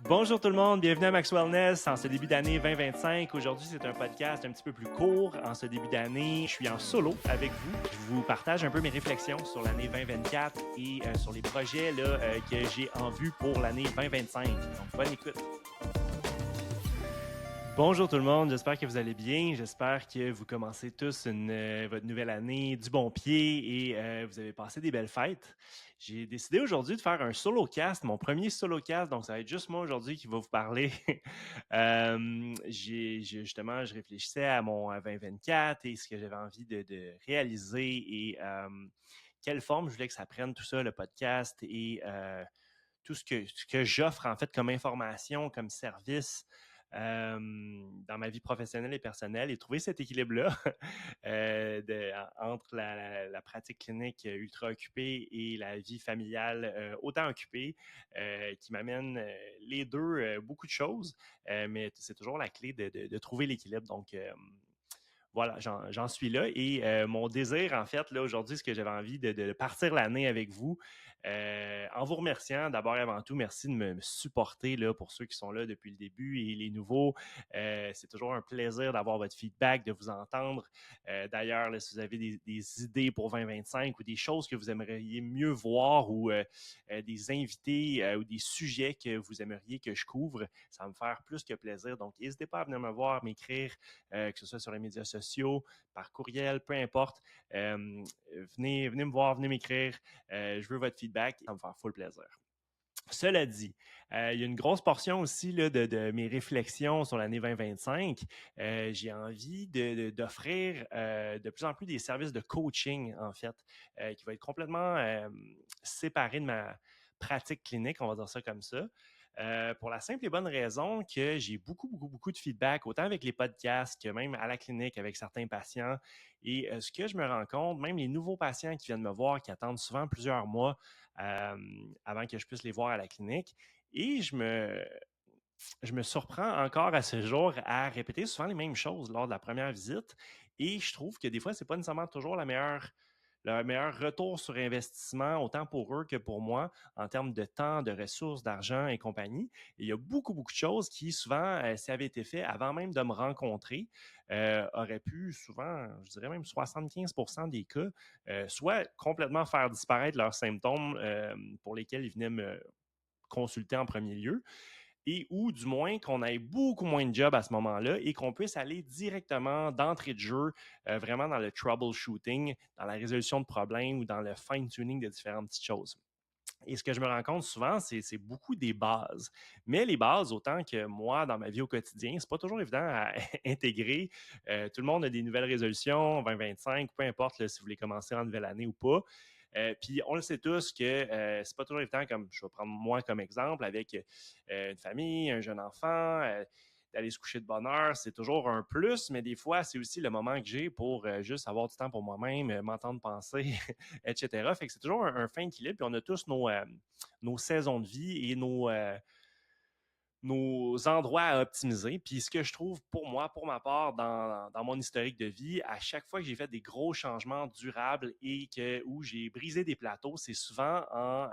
Bonjour tout le monde, bienvenue à Max Wellness en ce début d'année 2025. Aujourd'hui, c'est un podcast un petit peu plus court. En ce début d'année, je suis en solo avec vous. Je vous partage un peu mes réflexions sur l'année 2024 et sur les projets que j'ai en vue pour l'année 2025. Donc, bonne écoute. Bonjour tout le monde, j'espère que vous allez bien. J'espère que vous commencez tous votre nouvelle année du bon pied et vous avez passé des belles fêtes. J'ai décidé aujourd'hui de faire un solo cast, mon premier solo cast, donc ça va être juste moi aujourd'hui qui va vous parler. Justement, je réfléchissais à mon 2024 et ce que j'avais envie de réaliser et quelle forme je voulais que ça prenne tout ça, le podcast et tout ce que j'offre en fait comme information, comme service dans ma vie professionnelle et personnelle et trouver cet équilibre-là entre la pratique clinique ultra occupée et la vie familiale autant occupée qui m'amène les deux beaucoup de choses, mais c'est toujours la clé de trouver l'équilibre. Donc, voilà, j'en suis là. Et mon désir, en fait, là, aujourd'hui, ce que j'avais envie de partir l'année avec vous, en vous remerciant d'abord et avant tout, merci de me supporter là, pour ceux qui sont là depuis le début et les nouveaux. C'est toujours un plaisir d'avoir votre feedback, de vous entendre. D'ailleurs, là, si vous avez des idées pour 2025 ou des choses que vous aimeriez mieux voir ou des invités ou des sujets que vous aimeriez que je couvre, ça va me faire plus que plaisir. Donc, n'hésitez pas à venir me voir, m'écrire, que ce soit sur les médias sociaux, par courriel, peu importe. Venez me voir, venez m'écrire. Je veux votre feedback. Ça va me faire full plaisir. Cela dit, il y a une grosse portion aussi là, de mes réflexions sur l'année 2025. J'ai envie d'offrir de plus en plus des services de coaching, en fait, qui va être complètement séparé de ma pratique clinique, on va dire ça comme ça. Pour la simple et bonne raison que j'ai beaucoup de feedback, autant avec les podcasts que même à la clinique avec certains patients. Et ce que je me rends compte, même les nouveaux patients qui viennent me voir, qui attendent souvent plusieurs mois euh, avant que je puisse les voir à la clinique. Et je me surprends encore à ce jour à répéter souvent les mêmes choses lors de la première visite. Et je trouve que des fois, c'est pas nécessairement toujours le meilleur retour sur investissement, autant pour eux que pour moi, en termes de temps, de ressources, d'argent et compagnie. Et il y a beaucoup de choses qui, souvent, si avaient été fait avant même de me rencontrer, auraient pu, souvent, je dirais même 75% des cas, soit complètement faire disparaître leurs symptômes pour lesquels ils venaient me consulter en premier lieu, et ou du moins qu'on ait beaucoup moins de job à ce moment-là et qu'on puisse aller directement d'entrée de jeu, vraiment dans le troubleshooting, dans la résolution de problèmes ou dans le fine-tuning de différentes petites choses. Et ce que je me rends compte souvent, c'est beaucoup des bases. Mais les bases, autant que moi, dans ma vie au quotidien, c'est pas toujours évident à intégrer. Tout le monde a des nouvelles résolutions, 2025, peu importe là, si vous voulez commencer en nouvelle année ou pas. Puis on le sait tous que c'est pas toujours évident, comme je vais prendre moi comme exemple, avec une famille, un jeune enfant, d'aller se coucher de bonne heure, c'est toujours un plus, mais des fois, c'est aussi le moment que j'ai pour juste avoir du temps pour moi-même, m'entendre penser, etc. Fait que c'est toujours un fin équilibre, puis on a tous nos saisons de vie et nos endroits à optimiser. Puis ce que je trouve pour moi, pour ma part, dans mon historique de vie, à chaque fois que j'ai fait des gros changements durables et où j'ai brisé des plateaux, c'est souvent en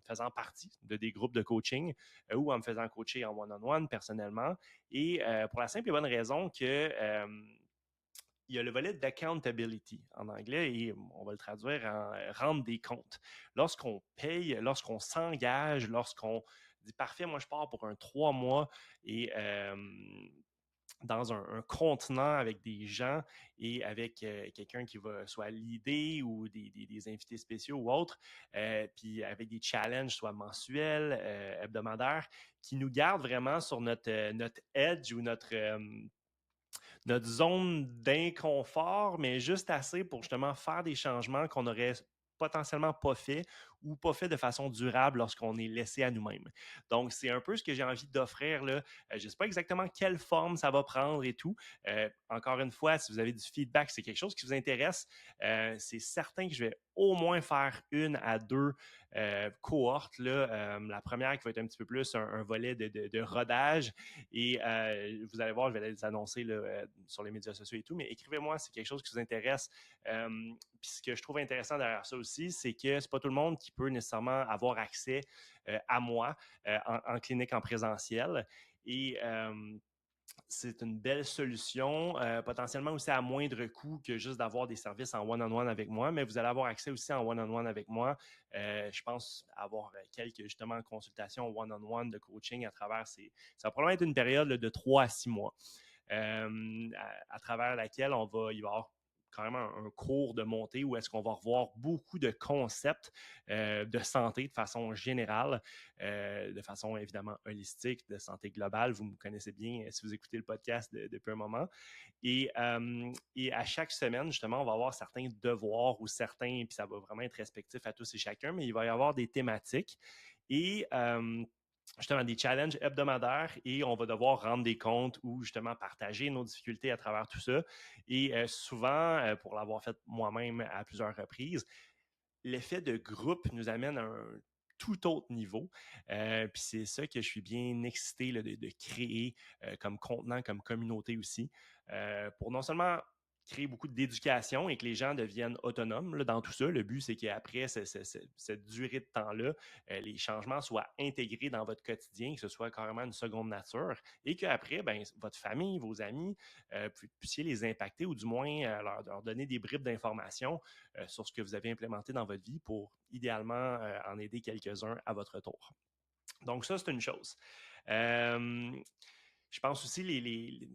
faisant partie de des groupes de coaching ou en me faisant coacher en one-on-one personnellement. Et pour la simple et bonne raison que il y a le volet d'accountability en anglais et on va le traduire en rendre des comptes. Lorsqu'on paye, lorsqu'on s'engage, lorsqu'on dit parfait, moi je pars pour un 3 mois et dans un contenant avec des gens et avec quelqu'un qui va soit l'idée ou des invités spéciaux ou autres, puis avec des challenges soit mensuels, hebdomadaires, qui nous gardent vraiment sur notre edge ou notre zone d'inconfort, mais juste assez pour justement faire des changements qu'on aurait potentiellement pas fait ou pas fait de façon durable lorsqu'on est laissé à nous-mêmes. Donc, c'est un peu ce que j'ai envie d'offrir là. Je ne sais pas exactement quelle forme ça va prendre et tout. Encore une fois, si vous avez du feedback, c'est quelque chose qui vous intéresse, c'est certain que je vais au moins faire 1 à 2 cohortes. Là. La première qui va être un petit peu plus un volet de rodage et vous allez voir, je vais les annoncer là, sur les médias sociaux et tout, mais écrivez-moi si c'est quelque chose qui vous intéresse. Puis ce que je trouve intéressant derrière ça aussi, c'est que c'est pas tout le monde qui peut nécessairement avoir accès à moi en clinique en présentiel. Et c'est une belle solution, potentiellement aussi à moindre coût que juste d'avoir des services en one-on-one avec moi, mais vous allez avoir accès aussi en one-on-one avec moi. Je pense avoir quelques justement consultations one-on-one de coaching à travers ça va probablement être une période de 3 à 6 mois à travers laquelle il va y avoir carrément un cours de montée où est-ce qu'on va revoir beaucoup de concepts de santé de façon générale, de façon évidemment holistique, de santé globale. Vous me connaissez bien si vous écoutez le podcast depuis un moment. Et à chaque semaine, justement, on va avoir certains devoirs ou certains, puis ça va vraiment être respectif à tous et chacun, mais il va y avoir des thématiques et justement des challenges hebdomadaires et on va devoir rendre des comptes ou justement partager nos difficultés à travers tout ça. Et souvent, pour l'avoir fait moi-même à plusieurs reprises, l'effet de groupe nous amène à un tout autre niveau. Puis c'est ça que je suis bien excité là, de créer comme contenant, comme communauté aussi, pour non seulement créer beaucoup d'éducation et que les gens deviennent autonomes là, dans tout ça. Le but, c'est qu'après cette durée de temps-là, les changements soient intégrés dans votre quotidien, que ce soit carrément une seconde nature et qu'après, ben, votre famille, vos amis, puissiez les impacter ou du moins leur donner des bribes d'informations sur ce que vous avez implémenté dans votre vie pour idéalement en aider quelques-uns à votre tour. Donc ça, c'est une chose. Je pense aussi,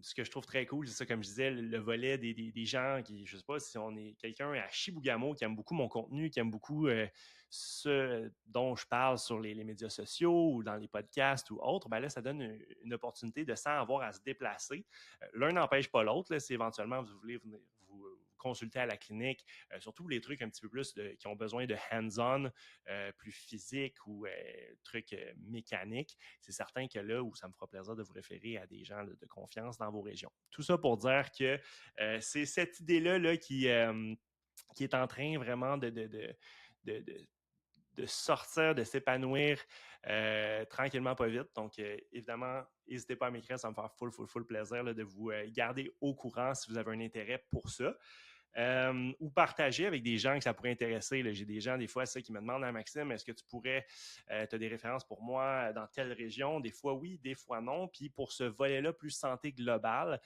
ce que je trouve très cool, c'est ça, comme je disais, le volet des gens qui, je ne sais pas si on est quelqu'un à Chibougamau qui aime beaucoup mon contenu, qui aime beaucoup ce dont je parle sur les médias sociaux ou dans les podcasts ou autres, ben là, ça donne une opportunité de sans avoir à se déplacer. L'un n'empêche pas l'autre, là, si éventuellement vous voulez venir vous consulter à la clinique, surtout les trucs un petit peu plus qui ont besoin de hands-on, plus physique ou trucs mécaniques, c'est certain que là où ça me fera plaisir de vous référer à des gens là, de confiance dans vos régions. Tout ça pour dire que c'est cette idée-là là, qui est en train vraiment de, de de sortir, de s'épanouir tranquillement, pas vite. Donc, évidemment, n'hésitez pas à m'écrire, ça va me faire full plaisir là, de vous garder au courant si vous avez un intérêt pour ça. Ou partager avec des gens que ça pourrait intéresser. Là. J'ai des gens, des fois, qui me demandent à Maxime, est-ce que tu pourrais, tu as des références pour moi dans telle région? Des fois oui, des fois non. Puis pour ce volet-là, plus santé globale,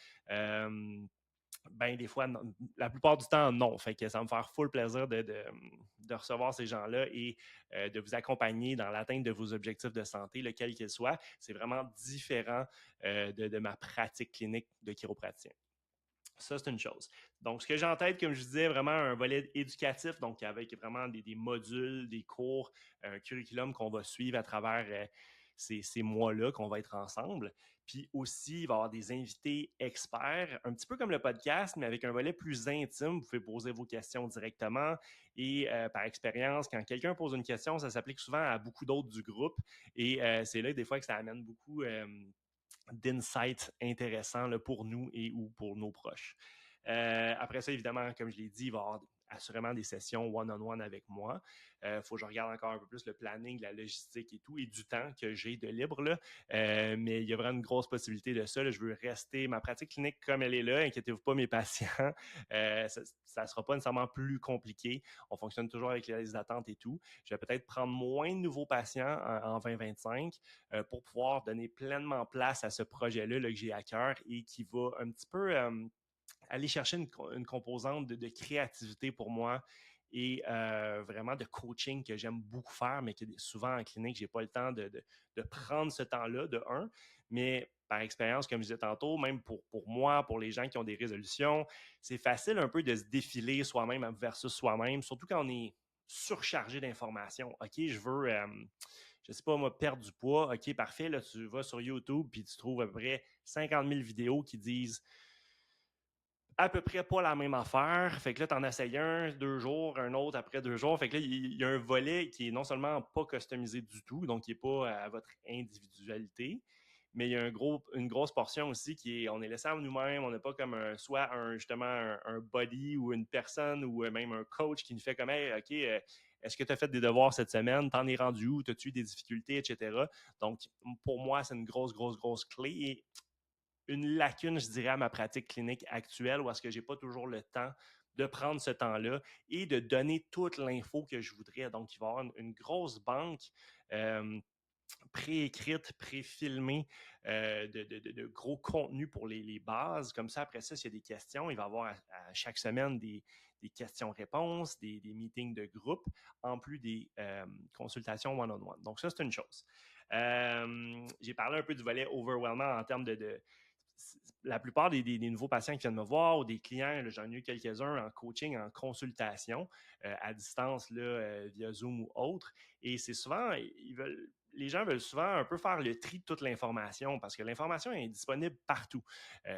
ben des fois, non, la plupart du temps, non. Fait que ça va me faire full plaisir de recevoir ces gens-là et de vous accompagner dans l'atteinte de vos objectifs de santé, lequel qu'ils soient. C'est vraiment différent de ma pratique clinique de chiropraticien. Ça, c'est une chose. Donc, ce que j'ai en tête, comme je disais, vraiment un volet éducatif, donc avec vraiment des modules, des cours, un curriculum qu'on va suivre à travers ces mois-là qu'on va être ensemble. Puis aussi, il va y avoir des invités experts, un petit peu comme le podcast, mais avec un volet plus intime. Vous pouvez poser vos questions directement. Et par expérience, quand quelqu'un pose une question, ça s'applique souvent à beaucoup d'autres du groupe. Et c'est là, des fois, que ça amène beaucoup d'insights intéressants là, pour nous et ou pour nos proches. Après ça, évidemment, comme je l'ai dit, il va y avoir assurément des sessions one-on-one avec moi. Il faut que je regarde encore un peu plus le planning, la logistique et tout, et du temps que j'ai de libre. Là. Mais il y a vraiment une grosse possibilité de ça. Là. Je veux rester ma pratique clinique comme elle est là. Inquiétez-vous pas, mes patients. Ça ne sera pas nécessairement plus compliqué. On fonctionne toujours avec les attentes et tout. Je vais peut-être prendre moins de nouveaux patients en 2025 pour pouvoir donner pleinement place à ce projet-là là, que j'ai à cœur et qui va un petit peu aller chercher une composante de créativité pour moi et vraiment de coaching que j'aime beaucoup faire, mais que souvent en clinique, je n'ai pas le temps de prendre ce temps-là, de un. Mais par expérience, comme je disais tantôt, même pour moi, pour les gens qui ont des résolutions, c'est facile un peu de se défiler soi-même versus soi-même, surtout quand on est surchargé d'informations. OK, je veux, je sais pas moi, perdre du poids. OK, parfait, là, tu vas sur YouTube puis tu trouves à peu près 50 000 vidéos qui disent à peu près pas la même affaire. Fait que là, tu en essayes un, 2 jours, un autre après 2 jours. Fait que là, il y a un volet qui est non seulement pas customisé du tout, donc qui n'est pas à votre individualité, mais il y a une grosse portion aussi qui est, on est laissé à nous-mêmes, on n'a pas comme soit justement un body ou une personne ou même un coach qui nous fait comme, hey, OK, est-ce que tu as fait des devoirs cette semaine? T'en es rendu où? T'as-tu eu des difficultés, etc. Donc, pour moi, c'est une grosse clé. Et une lacune, je dirais, à ma pratique clinique actuelle où est-ce que j'ai pas toujours le temps de prendre ce temps-là et de donner toute l'info que je voudrais. Donc, il va y avoir une grosse banque préécrite, préfilmée de gros contenus pour les bases. Comme ça, après ça, s'il y a des questions, il va y avoir à chaque semaine des questions-réponses, des meetings de groupe, en plus des consultations one-on-one. Donc, ça, c'est une chose. J'ai parlé un peu du volet overwhelmant en termes de la plupart des nouveaux patients qui viennent me voir ou des clients, j'en ai eu quelques-uns en coaching, en consultation, à distance, là, via Zoom ou autre. Et c'est souvent, les gens veulent souvent un peu faire le tri de toute l'information parce que l'information est disponible partout,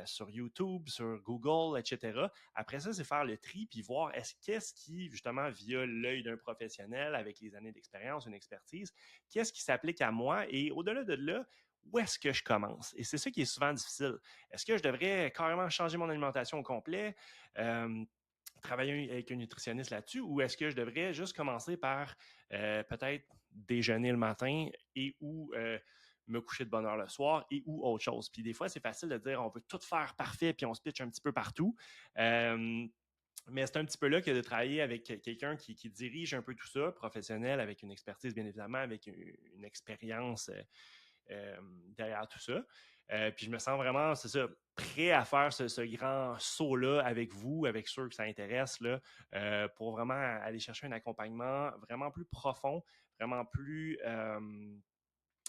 sur YouTube, sur Google, etc. Après ça, c'est faire le tri puis voir qu'est-ce qui, justement, via l'œil d'un professionnel avec les années d'expérience, une expertise, qu'est-ce qui s'applique à moi et au-delà de là, où est-ce que je commence? Et c'est ça qui est souvent difficile. Est-ce que je devrais carrément changer mon alimentation au complet, travailler avec un nutritionniste là-dessus, ou est-ce que je devrais juste commencer par peut-être déjeuner le matin et ou me coucher de bonne heure le soir et ou autre chose. Puis des fois, c'est facile de dire on veut tout faire parfait puis on se pitch un petit peu partout. Mais c'est un petit peu là que de travailler avec quelqu'un qui dirige un peu tout ça, professionnel, avec une expertise, bien évidemment, avec une expérience derrière tout ça. Puis je me sens vraiment, c'est ça, prêt à faire ce grand saut-là avec vous, avec ceux que ça intéresse, là, pour vraiment aller chercher un accompagnement vraiment plus profond, vraiment plus,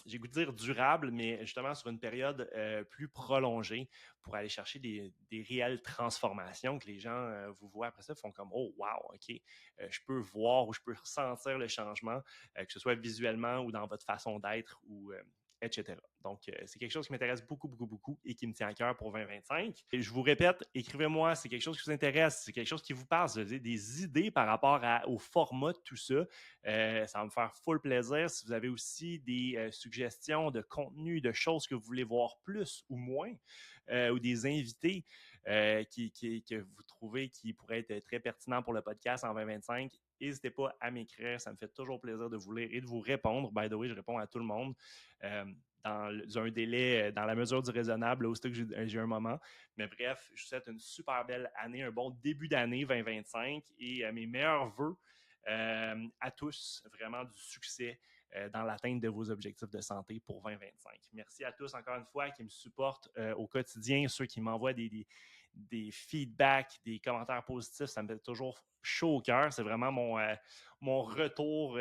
j'ai goût de dire durable, mais justement sur une période plus prolongée pour aller chercher des réelles transformations que les gens vous voient après ça, font comme oh wow, ok, je peux voir ou je peux ressentir le changement, que ce soit visuellement ou dans votre façon d'être ou etc. Donc, c'est quelque chose qui m'intéresse beaucoup, beaucoup, beaucoup et qui me tient à cœur pour 2025. Et je vous répète, écrivez-moi, c'est quelque chose qui vous intéresse, c'est quelque chose qui vous parle, des idées par rapport au format de tout ça. Ça va me faire full plaisir. Si vous avez aussi des suggestions de contenu, de choses que vous voulez voir plus ou moins, ou des invités que vous trouvez qui pourraient être très pertinents pour le podcast en 2025, n'hésitez pas à m'écrire. Ça me fait toujours plaisir de vous lire et de vous répondre. By the way, je réponds à tout le monde dans un délai, dans la mesure du raisonnable, aussitôt que j'ai un moment. Mais bref, je vous souhaite une super belle année, un bon début d'année 2025 et mes meilleurs vœux à tous, vraiment du succès dans l'atteinte de vos objectifs de santé pour 2025. Merci à tous encore une fois qui me supportent au quotidien, ceux qui m'envoient des feedbacks, des commentaires positifs, ça me fait toujours chaud au cœur. C'est vraiment mon retour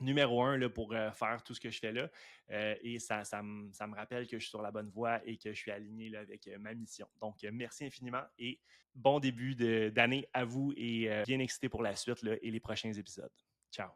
numéro un là, pour faire tout ce que je fais là. Et ça me rappelle que je suis sur la bonne voie et que je suis aligné là, avec ma mission. Donc, merci infiniment et bon début d'année à vous et bien excité pour la suite là, et les prochains épisodes. Ciao!